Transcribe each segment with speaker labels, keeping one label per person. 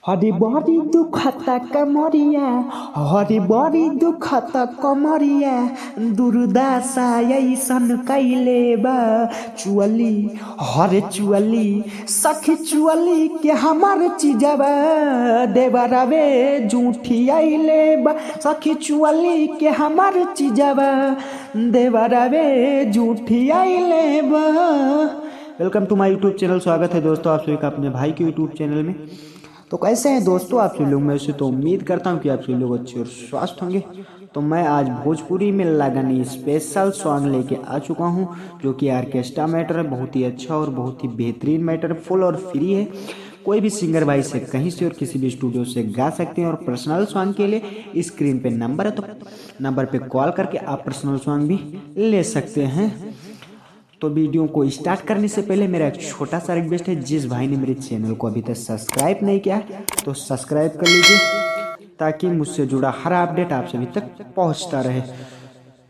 Speaker 1: हरी बड़ी दुखता कमरिया, हरी बड़ी दुखता कमरिया, दुर्दशा ऐसन कैले बा। चुअली हरे चुअली सखी चुअली के हमार चीजबा, देवरवे जूठी आइले बा। सखी चुअली के हमार चीजबा, देवरवे जूठी आइले बा। Welcome to my YouTube channel. स्वागत है दोस्तों आप सभी का अपने भाई के यूट्यूब चैनल में। तो कैसे हैं दोस्तों आप सभी लोग? मैं से तो उम्मीद करता हूं कि आप सभी लोग अच्छे और स्वस्थ होंगे। तो मैं आज भोजपुरी में लगनी स्पेशल सॉन्ग लेके आ चुका हूं, जो कि ऑर्केस्ट्रा मैटर है। बहुत ही अच्छा और बहुत ही बेहतरीन मैटर, फुल और फ्री है। कोई भी सिंगर भाई से कहीं से और किसी भी स्टूडियो से गा सकते हैं। और पर्सनल सॉन्ग के लिए स्क्रीन पे नंबर है, तो नंबर पे कॉल करके आप पर्सनल सॉन्ग भी ले सकते हैं। तो वीडियो को स्टार्ट करने से पहले मेरा एक छोटा सा रिक्वेस्ट है, जिस भाई ने मेरे चैनल को अभी तक सब्सक्राइब नहीं किया तो सब्सक्राइब कर लीजिए, ताकि मुझसे जुड़ा हर अपडेट आप सभी तक पहुंचता रहे।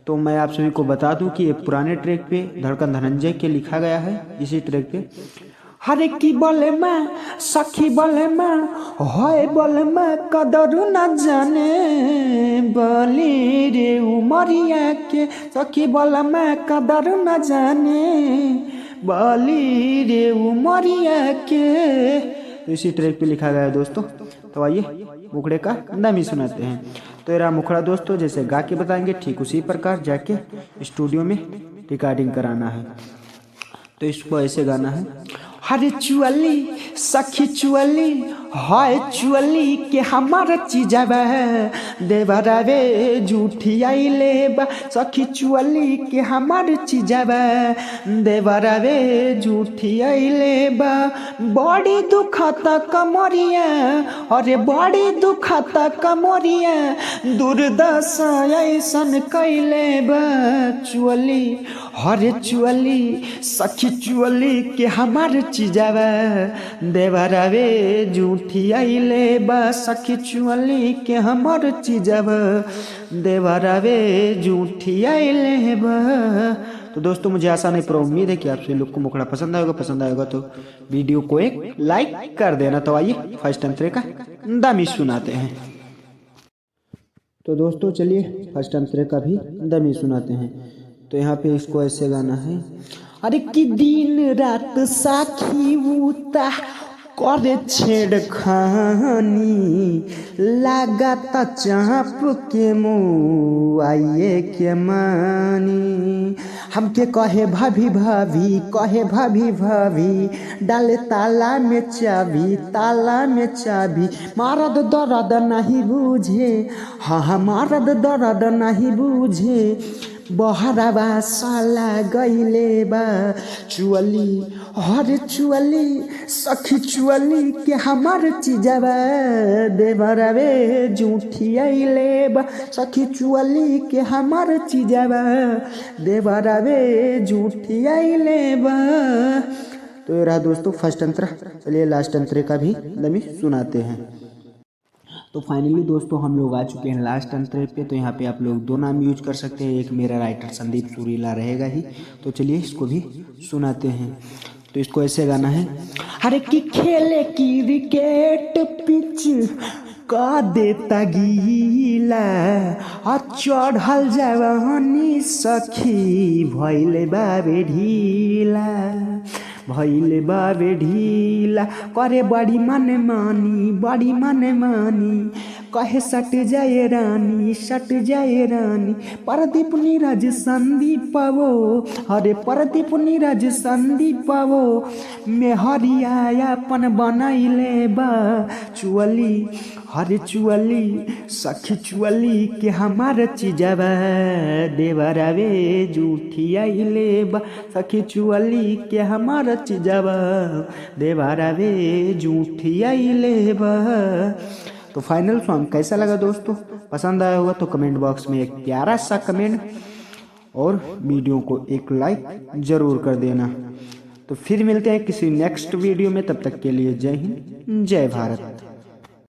Speaker 1: तो मैं आप सभी को बता दूं कि ये पुराने ट्रैक पे धड़कन धनंजय के लिखा गया है। इसी ट्रैक पे हरे की बोले मैं सखी बोले मैं होए बोले मैं कदर न जाने, बोली रे उमरिया के सखी बोले मैं कदर न जाने, बोली रे उमरिया के। तो इसी ट्रैक पे लिखा गया है दोस्तों। तो आइए मुखड़े का नाम ही सुनाते हैं। तो ये रहा मुखड़ा दोस्तों, जैसे गा के बताएंगे ठीक उसी प्रकार जाके स्टूडियो में रिकॉर्डिंग कराना है। तो इसको ऐसे गाना है। हरे चुअली सखी चुअली हाय चुअली के हमार चीजबा, देवरवे जूठी आइले बा। सखी चुअली के हमार चीजबा, देवरवे जूठी आइले बा। बड़ी दुखता कमरिया, अरे बड़ी दुखता कमरिया, दुर्दशा ऐसन कैले बा। चुअली हरे चुअली सखी चुअली के हमार चीजबा, देवरवे जूठी आइले बा। सखी चुअली के हमार चीजबा, देवरवे जूठी आइले बा। तो दोस्तों मुझे आशा नहीं पर उम्मीद है कि आप सभी लोग को मुखड़ा पसंद आएगा तो वीडियो को एक लाइक कर देना। तो आइए फर्स्ट अंतरे का दमी सुनाते हैं। तो दोस्तों चलिए फर्स्ट अंतरे का भी दमी सुनाते हैं। तो यहाँ पे इसको ऐसे गाना है। अरे कि दिन रात साखी उता करे छेड़खानी, लागता चाप के मुँह आइए के मानी। हमके कहे भाभी भाभी, कहे भाभी भाभी, डाले ताला में चाबी, ताला में चाबी। मर्द दर्द नहीं बूझे, हाँ मर्द दर्द नहीं बूझे, बहरवा साला गईले बा। चुअली हरे चुअली सखी चुअली के हमार चीजबा, देवरवे जूठी आइले बा। सखी चुअली के हमार चीजबा, देवरवे जूठी आइले बा। तो ये रहा दोस्तों फर्स्ट अंतरा। चलिए लास्ट अंतरे का भी दमी सुनाते हैं। तो फाइनली दोस्तों हम लोग आ चुके हैं लास्ट अंतरे पे। तो यहाँ पे आप लोग दो नाम यूज कर सकते हैं, एक मेरा राइटर संदीप सुरीला रहेगा ही। तो चलिए इसको भी सुनाते हैं। तो इसको ऐसे गाना है। अरे कि खेले की क्रिकेट पिच का देता गीला, चढ़ल जवानी सखी भइले बाबे ढीला, भइले बाबे ढीला। करे बड़ी मन मानी, बड़ी मन मानी, कहे सट जाए रानी, सट जाए रानी। परदीप नीरज संदीप वो, अरे परदीप नीरज संदीप वो, मेहरिया अपन बनैले बा। चुअली हरे चुअली सखी चुअली के हमार चीजबा, देवरवे जूठी आइले बा। सखी चुअली के हमार चीजबा, देवरवे जूठी आइले बा। तो फाइनल सॉन्ग कैसा लगा दोस्तों? पसंद आया होगा तो कमेंट बॉक्स में एक प्यारा सा कमेंट और वीडियो को एक लाइक जरूर कर देना। तो फिर मिलते हैं किसी नेक्स्ट वीडियो में, तब तक के लिए जय हिंद जय भारत।